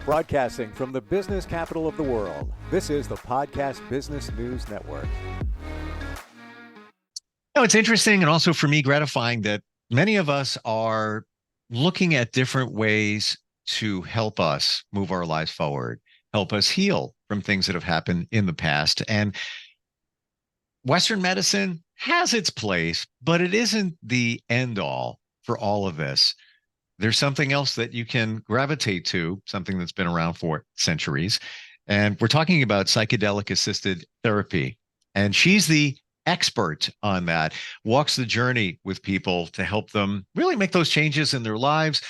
Broadcasting from the business capital of the world, this is the Podcast Business News Network. It's interesting and also for me gratifying that many of us are looking at different ways to help us move our lives forward, help us heal from things that have happened in the past. And Western medicine has its place, but it isn't the end all for all of this. There's something else that you can gravitate to, something that's been around for centuries. And we're talking about psychedelic assisted therapy. And she's the expert on that, walks the journey with people to help them really make those changes in their lives,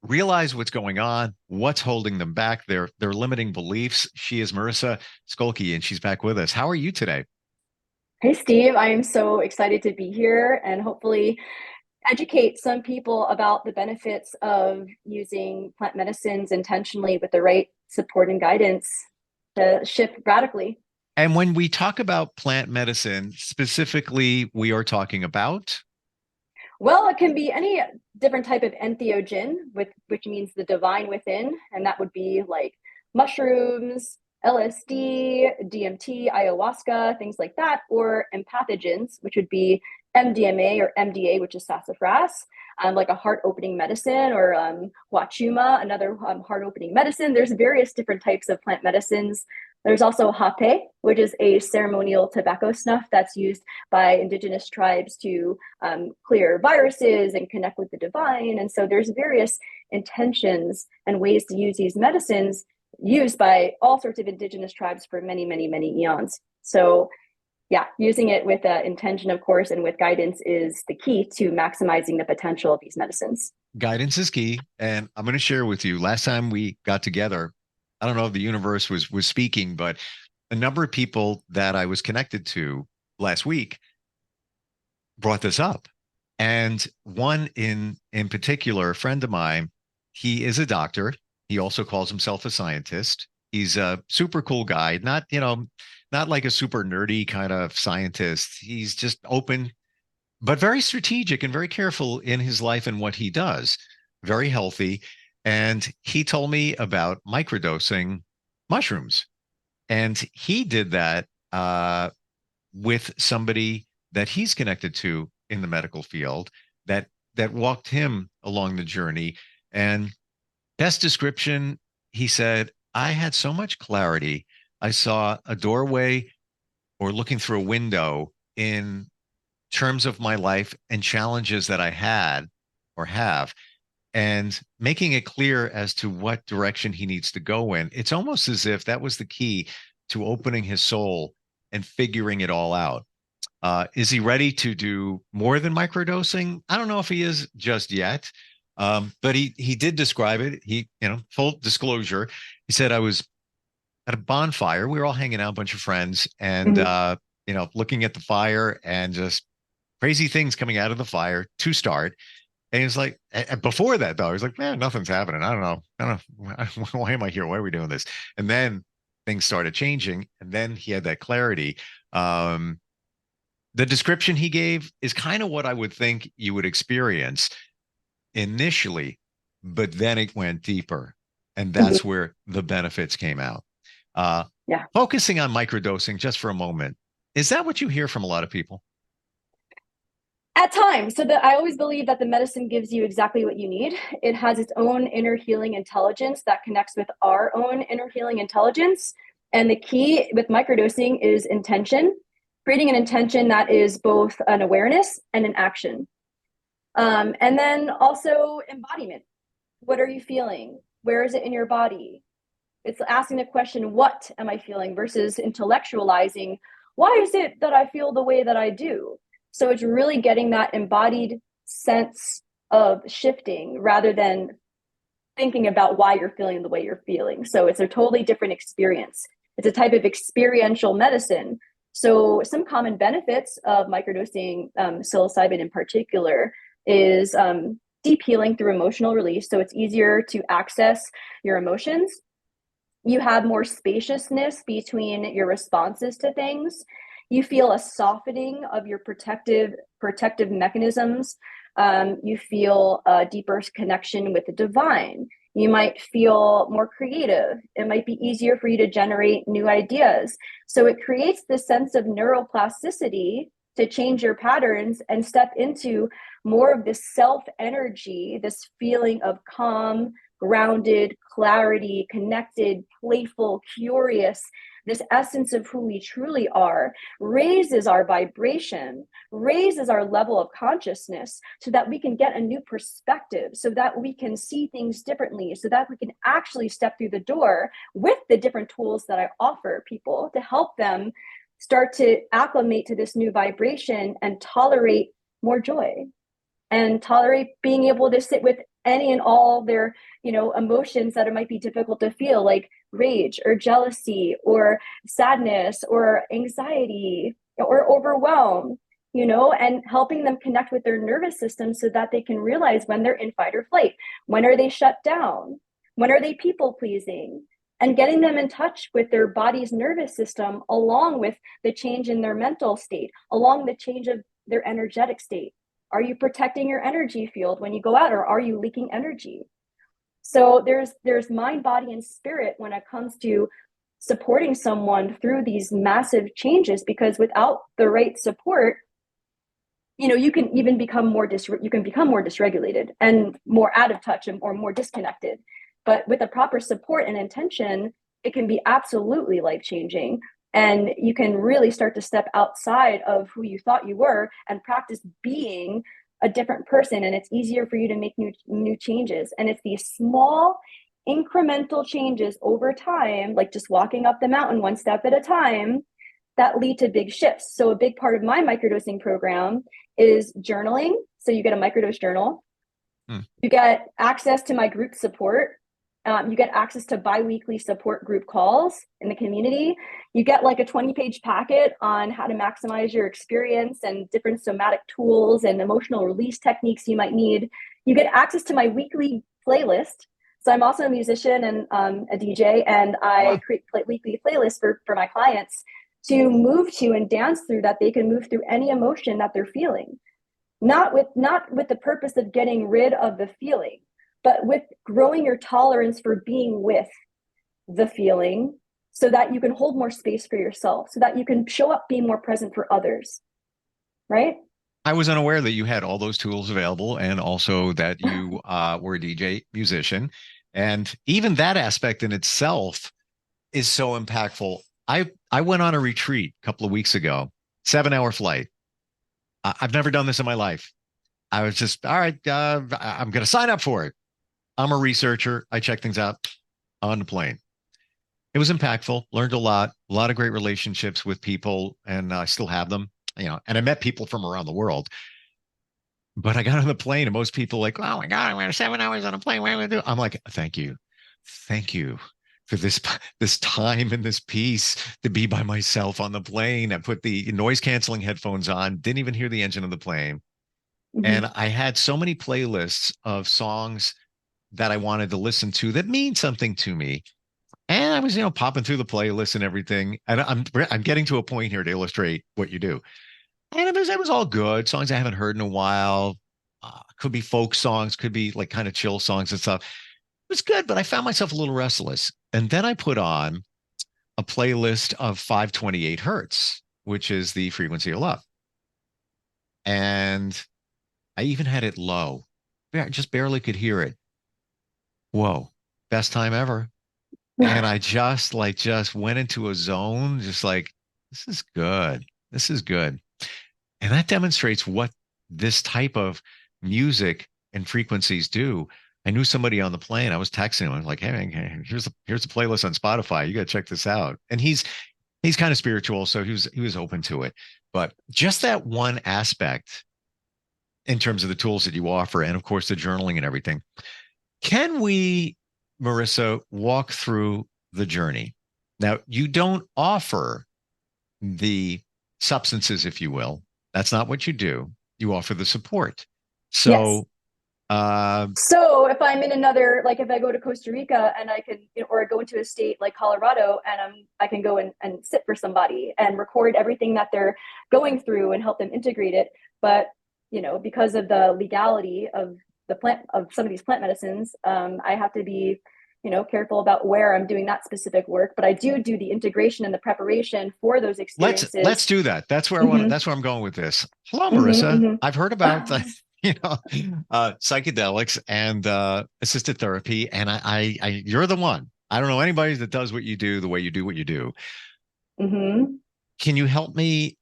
realize what's going on, what's holding them back, their limiting beliefs. She is Marisa Skolky, and she's back with us. How are you today? Hey, Steve. I am so excited to be here and hopefully educate some people about the benefits of using plant medicines intentionally with the right support and guidance to shift radically. And when we talk about plant medicine, specifically, we are talking about? Well, it can be any different type of entheogen, which means the divine within, and that would be like mushrooms, LSD, DMT, ayahuasca, things like that, or empathogens, which would be MDMA or MDA, which is sassafras, like a heart-opening medicine, or huachuma, another heart-opening medicine. There's various different types of plant medicines. There's also hape, which is a ceremonial tobacco snuff that's used by indigenous tribes to clear viruses and connect with the divine. And so there's various intentions and ways to use these medicines used by all sorts of indigenous tribes for many, many, many eons. So yeah, using it with intention, of course, and with guidance is the key to maximizing the potential of these medicines. Guidance is key. And I'm going to share with you, last time we got together, I don't know if the universe was speaking, but a number of people that I was connected to last week brought this up. And one in particular, a friend of mine, he is a doctor. He also calls himself a scientist. He's a super cool guy, not like a super nerdy kind of scientist. He's just open, but very strategic and very careful in his life and what he does. Very healthy. And he told me about microdosing mushrooms. And he did that with somebody that he's connected to in the medical field that walked him along the journey. And best description, he said, I had so much clarity. I saw a doorway or looking through a window in terms of my life and challenges that I had or have, and making it clear as to what direction he needs to go in. It's almost as if that was the key to opening his soul and figuring it all out. Is he ready to do more than microdosing? I don't know if he is just yet. But he did describe it. He, full disclosure, he said, I was at a bonfire. We were all hanging out, a bunch of friends, and, looking at the fire and just crazy things coming out of the fire to start. And he's like, before that, though, he's like, man, nothing's happening. I don't know. Why am I here? Why are we doing this? And then things started changing. And then he had that clarity. The description he gave is kind of what I would think you would experience initially, but then it went deeper. And that's where the benefits came out. Focusing on microdosing just for a moment. Is that what you hear from a lot of people? At times. So I always believe that the medicine gives you exactly what you need. It has its own inner healing intelligence that connects with our own inner healing intelligence. And the key with microdosing is intention, creating an intention that is both an awareness and an action. And then also embodiment. What are you feeling? Where is it in your body? It's asking the question, what am I feeling, versus intellectualizing, why is it that I feel the way that I do? So it's really getting that embodied sense of shifting rather than thinking about why you're feeling the way you're feeling. So it's a totally different experience. It's a type of experiential medicine. So some common benefits of microdosing psilocybin in particular is deep healing through emotional release. So it's easier to access your emotions. You have more spaciousness between your responses to things. You feel a softening of your protective mechanisms. You feel a deeper connection with the divine. You might feel more creative. It might be easier for you to generate new ideas. So it creates this sense of neuroplasticity to change your patterns and step into more of this self energy, this feeling of calm, grounded, clarity, connected, playful, curious. This essence of who we truly are raises our vibration, raises our level of consciousness so that we can get a new perspective, so that we can see things differently, so that we can actually step through the door with the different tools that I offer people to help them start to acclimate to this new vibration and tolerate more joy and tolerate being able to sit with any and all their emotions that it might be difficult to feel, like rage or jealousy or sadness or anxiety or overwhelm, and helping them connect with their nervous system so that they can realize when they're in fight or flight, when are they shut down, when are they people pleasing, and getting them in touch with their body's nervous system along with the change in their mental state, along the change of their energetic state. Are you protecting your energy field when you go out, or are you leaking energy? So there's mind, body, and spirit when it comes to supporting someone through these massive changes, because without the right support, you can even become more dysregulated and more out of touch or more disconnected. But with the proper support and intention, it can be absolutely life-changing. And you can really start to step outside of who you thought you were and practice being a different person. And it's easier for you to make new changes. And it's these small incremental changes over time, like just walking up the mountain one step at a time, that lead to big shifts. So a big part of my microdosing program is journaling. So you get a microdose journal. You get access to my group support. You get access to bi-weekly support group calls in the community. You get like a 20-page packet on how to maximize your experience and different somatic tools and emotional release techniques you might need. You get access to my weekly playlist. So I'm also a musician and a DJ, and I create weekly playlists for my clients to move to and dance through, that they can move through any emotion that they're feeling. Not with the purpose of getting rid of the feeling, but with growing your tolerance for being with the feeling so that you can hold more space for yourself, so that you can show up being more present for others, right? I was unaware that you had all those tools available, and also that you were a DJ musician. And even that aspect in itself is so impactful. I went on a retreat a couple of weeks ago, 7-hour flight. I've never done this in my life. I was just, all right, I'm going to sign up for it. I'm a researcher. I check things out on the plane. It was impactful, learned a lot of great relationships with people, and I still have them, and I met people from around the world. But I got on the plane and most people like, oh my God, I'm 7 hours on a plane. What am I going to do? I'm like, thank you for this time and this peace to be by myself on the plane. I put the noise canceling headphones on, didn't even hear the engine of the plane. Mm-hmm. And I had so many playlists of songs that I wanted to listen to that mean something to me. And I was, popping through the playlist and everything. And I'm getting to a point here to illustrate what you do. And it was all good. Songs I haven't heard in a while. Could be folk songs, could be like kind of chill songs and stuff. It was good, but I found myself a little restless. And then I put on a playlist of 528 hertz, which is the frequency of love. And I even had it low. I just barely could hear it. Whoa, best time ever. And I just went into a zone, just like, this is good. This is good. And that demonstrates what this type of music and frequencies do. I knew somebody on the plane. I was texting him. I was like, hey, here's the playlist on Spotify. You got to check this out. And he's kind of spiritual, so he was open to it. But just that one aspect in terms of the tools that you offer, and of course the journaling and everything. Can we, Marisa, walk through the journey? Now, you don't offer the substances, if you will. That's not what you do. You offer the support. So, yes. So if I'm in another, like if I go to Costa Rica and I can, or I go into a state like Colorado and I can go and sit for somebody and record everything that they're going through and help them integrate it. But, because of the legality of some of these plant medicines, I have to be, careful about where I'm doing that specific work. But I do the integration and the preparation for those experiences. Let's do that. That's where that's where I'm going with this. Hello, Marisa. I've heard about the, psychedelics and assisted therapy, and I you're the one. I don't know anybody that does what you do the way you do what you do. Can you help me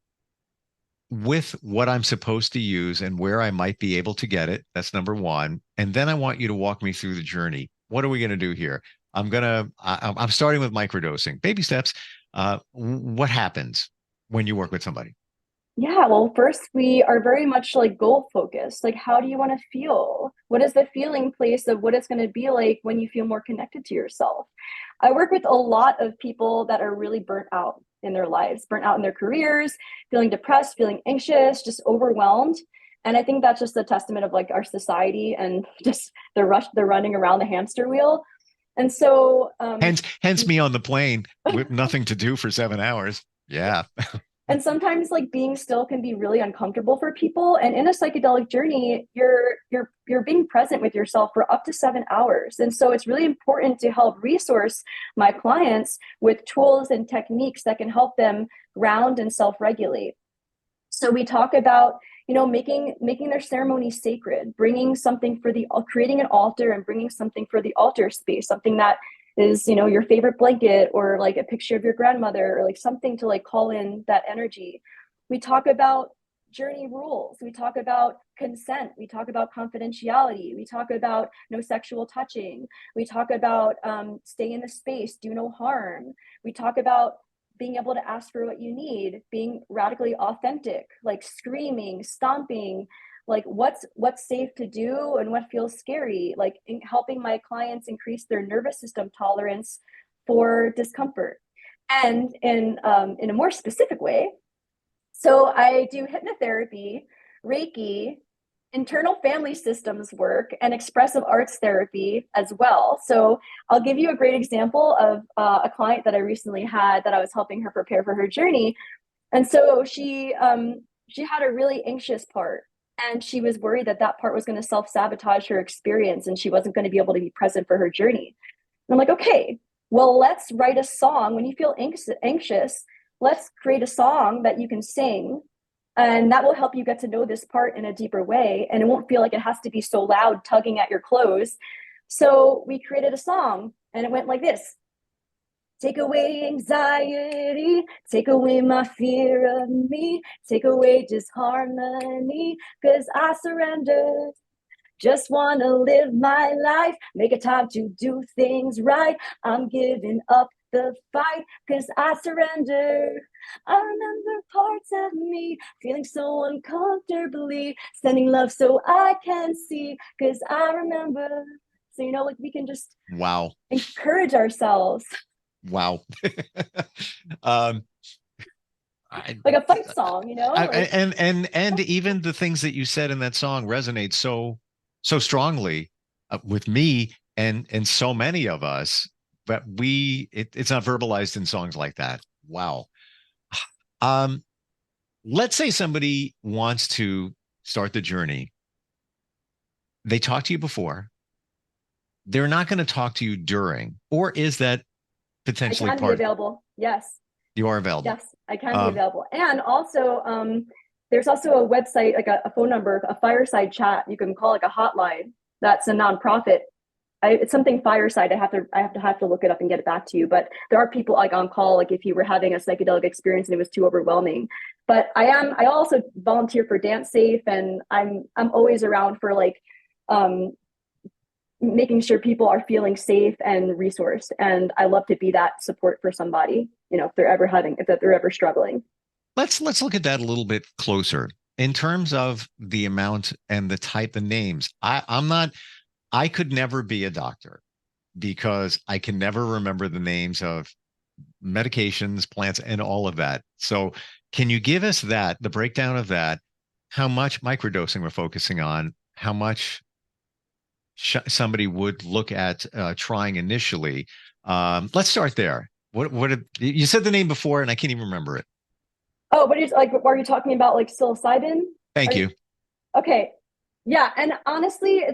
with what I'm supposed to use and where I might be able to get it? That's number one. And then I want you to walk me through the journey. What are we going to do here? I'm starting with microdosing, baby steps. What happens when you work with somebody? Yeah, well, first, we are very much like goal focused. Like, how do you want to feel? What is the feeling place of what it's going to be like when you feel more connected to yourself? I work with a lot of people that are really burnt out in their lives, burnt out in their careers, feeling depressed, feeling anxious, just overwhelmed. And I think that's just a testament of like our society and just the running around the hamster wheel. And so hence me on the plane with nothing to do for 7 hours. Yeah. And sometimes like being still can be really uncomfortable for people. And in a psychedelic journey, you're being present with yourself for up to 7 hours. And so it's really important to help resource my clients with tools and techniques that can help them ground and self-regulate. So we talk about, making their ceremony sacred, creating an altar and bringing something for the altar space, something that is, your favorite blanket or like a picture of your grandmother or like something to like call in that energy. We talk about journey rules. We talk about consent. We talk about confidentiality. We talk about no sexual touching. We talk about stay in the space, do no harm. We talk about being able to ask for what you need, being radically authentic, like screaming, stomping, like what's safe to do and what feels scary, like helping my clients increase their nervous system tolerance for discomfort. And in a more specific way, so I do hypnotherapy, Reiki, internal family systems work, and expressive arts therapy as well. So I'll give you a great example of a client that I recently had that I was helping her prepare for her journey. And so she had a really anxious part. And she was worried that part was going to self-sabotage her experience and she wasn't going to be able to be present for her journey. And I'm like, okay, well, let's write a song. When you feel anxious, let's create a song that you can sing. And that will help you get to know this part in a deeper way. And it won't feel like it has to be so loud, tugging at your clothes. So we created a song and it went like this. Take away anxiety, take away my fear of me, take away disharmony, 'cause I surrender. Just want to live my life, make a time to do things right. I'm giving up the fight, 'cause I surrender. I remember parts of me feeling so uncomfortably, sending love so I can see, 'cause I remember. So, like we can just encourage ourselves. Wow. Like a fight song, and even the things that you said in that song resonate so strongly with me and so many of us, but it's not verbalized in songs like that. Wow. Let's say somebody wants to start the journey. They talk to you before. They're not going to talk to you during, or is that potentially I can be available. Yes. You are available. Yes, I can be available. And also, there's also a website, like a phone number, a fireside chat. You can call like a hotline. That's a nonprofit. It's something fireside. I have to look it up and get it back to you. But there are people like on call, like if you were having a psychedelic experience and it was too overwhelming. But I also volunteer for Dance Safe, and I'm always around for like making sure people are feeling safe and resourced. And I love to be that support for somebody, if they're ever struggling. Let's look at that a little bit closer in terms of the amount and the type of names. I could never be a doctor because I can never remember the names of medications, plants, and all of that. So can you give us the breakdown of that, how much microdosing we're focusing on, how much somebody would look at trying initially? Let's start there. What you said the name before and I can't even remember it. Oh, are you talking about like psilocybin? Thank you. Okay. Yeah, and honestly,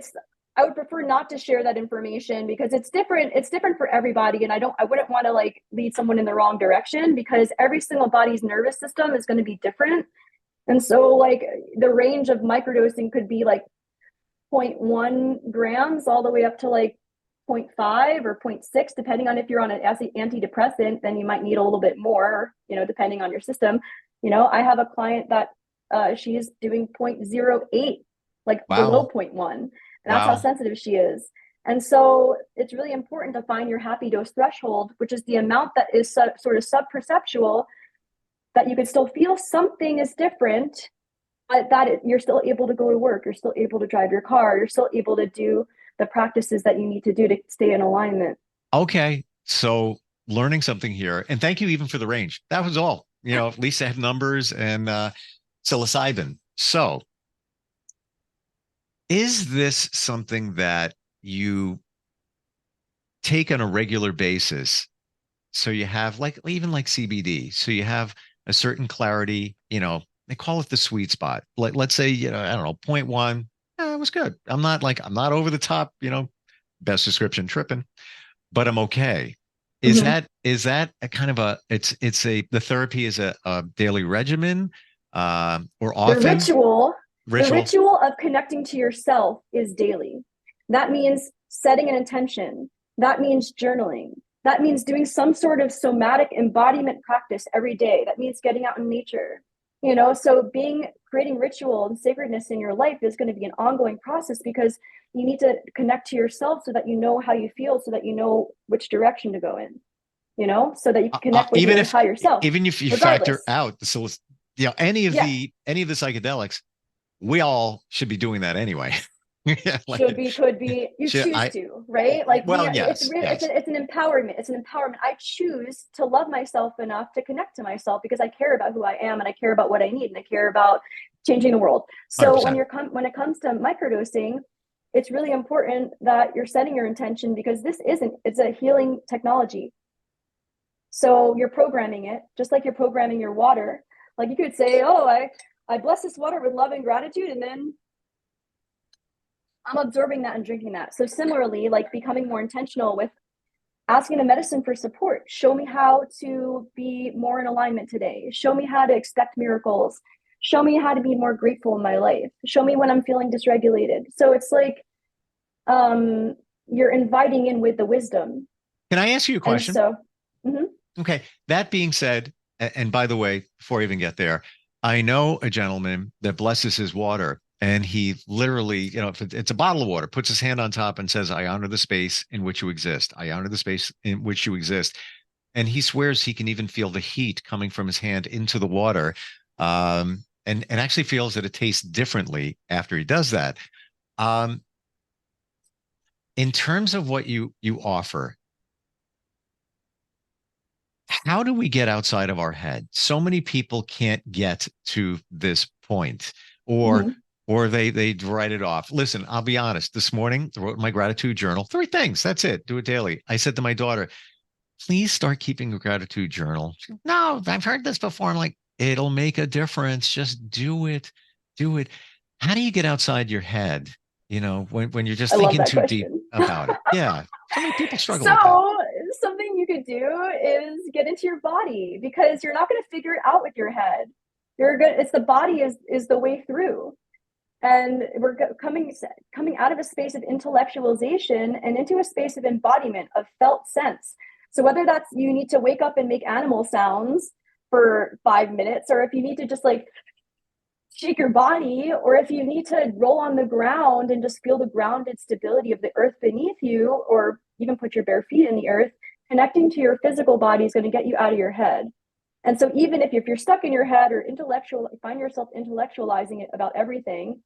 I would prefer not to share that information because it's different. It's different for everybody, and I wouldn't want to like lead someone in the wrong direction because every single body's nervous system is going to be different. And so like the range of microdosing could be like zero point 0.1 grams all the way up to like 0.5 or 0.6, depending on if you're on an antidepressant, then you might need a little bit more, depending on your system. I have a client that she's doing 0.08, like below Wow. 0.1. And that's how Wow. sensitive she is. And so it's really important to find your happy dose threshold, which is the amount that is sort of sub-perceptual, that you can still feel something is different, but you're still able to go to work, you're still able to drive your car, you're still able to do the practices that you need to do to stay in alignment. Okay. So learning something here. And thank you even for the range. That was all. At least I have numbers and psilocybin. So is this something that you take on a regular basis? So you have like even like CBD. So you have a certain clarity, they call it the sweet spot. Like let's say, I don't know, 0.1. It was good. I'm not over the top, best description tripping, but I'm okay. Is Mm-hmm. that a kind of the therapy is a daily regimen, or The often ritual, the ritual? ritual of connecting to yourself is daily. That means setting an intention. That means journaling. That means doing some sort of somatic embodiment practice every day. That means getting out in nature. So creating ritual and sacredness in your life is going to be an ongoing process because you need to connect to yourself so that you know how you feel, so that you know which direction to go in, so that you can connect with Even your if higher self, even if you factor regardless. out any of Yeah. the psychedelics, we all should be doing that anyway. Yeah, Should be, could be, you should choose I to, right? Like well, it's yes, real, yes, it's an empowerment. It's an empowerment. I choose to love myself enough to connect to myself because I care about who I am and I care about what I need and I care about changing the world. So 100%. when it comes to microdosing, it's really important that you're setting your intention because it's a healing technology. So you're programming it just like you're programming your water. Like you could say, oh, I bless this water with love and gratitude, and then I'm absorbing that and drinking that. So similarly, like becoming more intentional with asking the medicine for support. Show me how to be more in alignment today. Show me how to expect miracles. Show me how to be more grateful in my life. Show me when I'm feeling dysregulated. So it's like you're inviting in with the wisdom. Can I ask you a And question? so, mhm. Okay. That being said, and by the way, before I even get there, I know a gentleman that blesses his water, and he literally, if it's a bottle of water, puts his hand on top and says, "I honor the space in which you exist. I honor the space in which you exist." And he swears he can even feel the heat coming from his hand into the water, and actually feels that it tastes differently after he does that. Um, in terms of what you offer, how do we get outside of our head? So many people can't get to this point, or Mhm. they write it off. Listen, I'll be honest. This morning, I wrote in my gratitude journal 3 things. That's it. Do it daily. I said to my daughter, "Please start keeping a gratitude journal." She, no, I've heard this before. I'm like, it'll make a difference. Just do it. Do it. How do you get outside your head? When you're just I love thinking that too deep question. about it. Yeah. So many people struggle with that. So something you could do is get into your body because you're not going to figure it out with your head. You're good. It's the body is the way through. And we're coming out of a space of intellectualization and into a space of embodiment of felt sense. So whether that's you need to wake up and make animal sounds for 5 minutes, or if you need to just like shake your body, or if you need to roll on the ground and just feel the grounded stability of the earth beneath you, or even put your bare feet in the earth, connecting to your physical body is going to get you out of your head. And so even if you're stuck in your head or find yourself intellectualizing it about everything,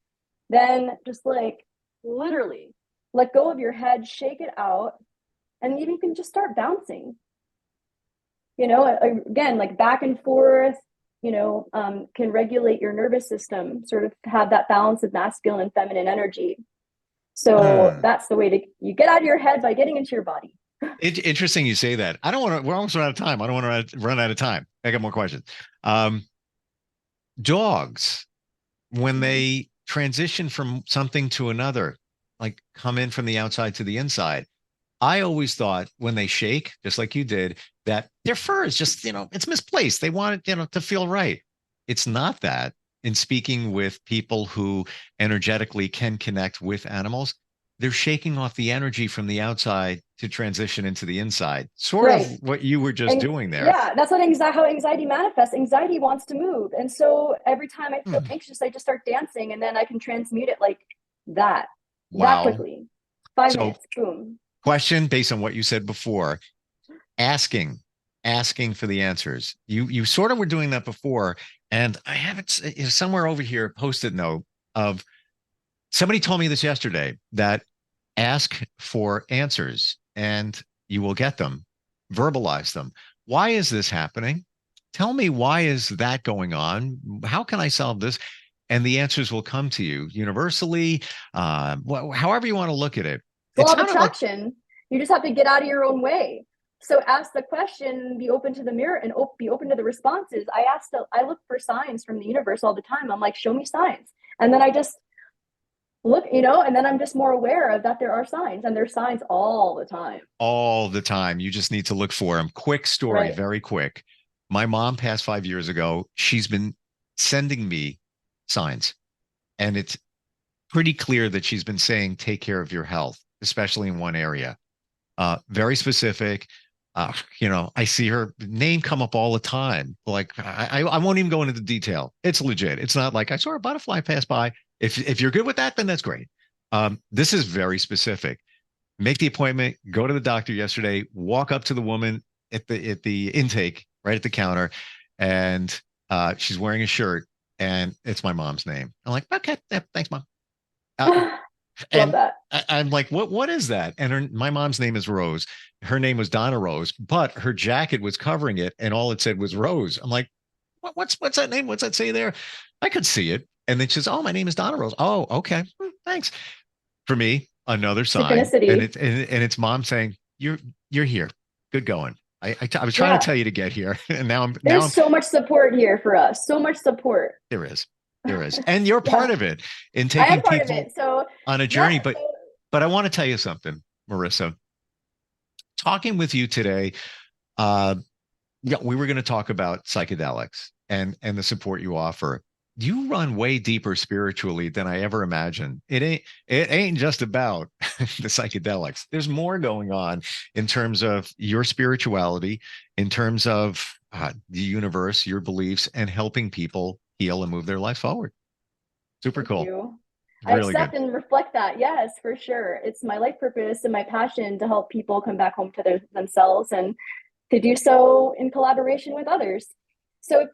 then just like literally let go of your head, shake it out, and even you can just start bouncing. Again, like back and forth, can regulate your nervous system, sort of have that balance of masculine and feminine energy. So Hmm. that's the way you get out of your head by getting into your body. Interesting you say that. I don't want to, we're almost out of time. I don't want to run out of time. I got more questions. Um, Dogs, when Mhm. they transition from something to another, like come in from the outside to the inside. I always thought when they shake, just like you did, that their fur is just, it's misplaced. They want it, to feel right. It's not that. In speaking with people who energetically can connect with animals, they're shaking off the energy from the outside to transition into the inside. Sort of what you were just doing there. Yeah, that's how anxiety manifests. Anxiety wants to move. And so every time I feel anxious, I just start dancing, and then I can transmute it like that. Wow. That quickly. 5 minutes, boom. Question based on what you said before, asking for the answers. You sort of were doing that before, and I have it somewhere over here, a Post-it note of somebody told me this yesterday, that ask for answers and you will get them. Verbalize them. Why is this happening? Tell me, why is that going on? How can I solve this? And the answers will come to you universally, however you want to look at it. Law of attraction. You just have to get out of your own way. So ask the question, be open to the mirror, and be open to the responses. I look for signs from the universe all the time. I'm like, show me signs. And then I just look, and then I'm just more aware of that there are signs, and there's signs all the time. All the time. You just need to look for them. Quick story, very quick. My mom passed 5 years ago. She's been sending me signs, and it's pretty clear that she's been saying, take care of your health, especially in one area. Very specific. I see her name come up all the time. Like, I won't even go into the detail. It's legit. It's not like I saw a butterfly pass by. If you're good with that, then that's great. This is very specific. Make the appointment, go to the doctor yesterday, walk up to the woman at the intake, right at the counter, and she's wearing a shirt, and it's my mom's name. I'm like, okay, yeah, thanks, Mom. Love that. I'm like, what is that? And my mom's name is Rose. Her name was Donna Rose, but her jacket was covering it, and all it said was Rose. I'm like, what's that name? What's that say there? I could see it. And then she says, oh, my name is Donna Rose. Oh, okay. Thanks. For me, another sign. And it's Mom saying, you're here. Good going. I was trying to tell you to get here. And there's so much support here for us. So much support. There is. And you're part of it in taking people on a journey. But I want to tell you something, Marisa. Talking with you today, we were going to talk about psychedelics and the support you offer. You run way deeper spiritually than I ever imagined. It ain't just about the psychedelics. There's more going on in terms of your spirituality, in terms of the universe, your beliefs, and helping people heal and move their life forward. Super cool. Thank you. I accept and reflect that. Yes, for sure. It's my life purpose and my passion to help people come back home to themselves, and to do so in collaboration with others. So if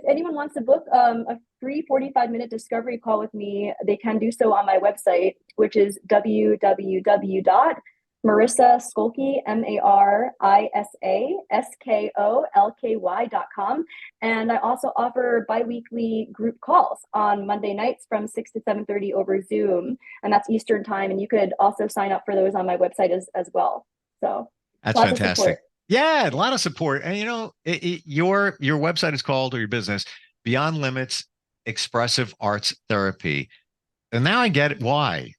anyone wants to book a free 45-minute discovery call with me, they can do so on my website, which is www.marisaskolky, MarissaSkolky.com. And I also offer bi-weekly group calls on Monday nights from 6 to 7:30 over Zoom, and that's Eastern time. And you could also sign up for those on my website as well. So that's fantastic. Yeah, a lot of support. And your website is called, or your business, Beyond Limits Expressive Arts Therapy. And now I get why.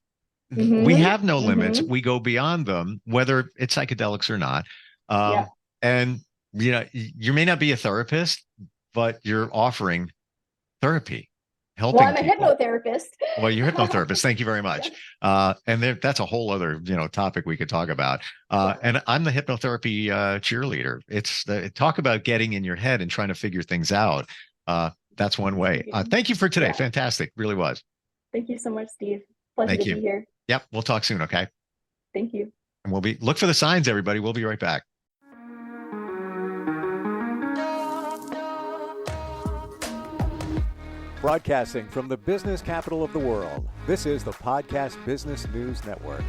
Mm-hmm. We have no limits. We go beyond them, whether it's psychedelics or not. And you may not be a therapist, but you're offering therapy, helping. Well, I'm a hypnotherapist. Well, you're a hypnotherapist. Thank you very much. And that's a whole other topic we could talk about. And I'm the hypnotherapy cheerleader. It's talk about getting in your head and trying to figure things out. That's one way. Thank you for today. Fantastic. Really was. Thank you so much, Steve. Pleasure to be here. Yep. We'll talk soon. Okay. Thank you. And look for the signs, everybody. We'll be right back. Broadcasting from the business capital of the world, this is the Podcast Business News Network.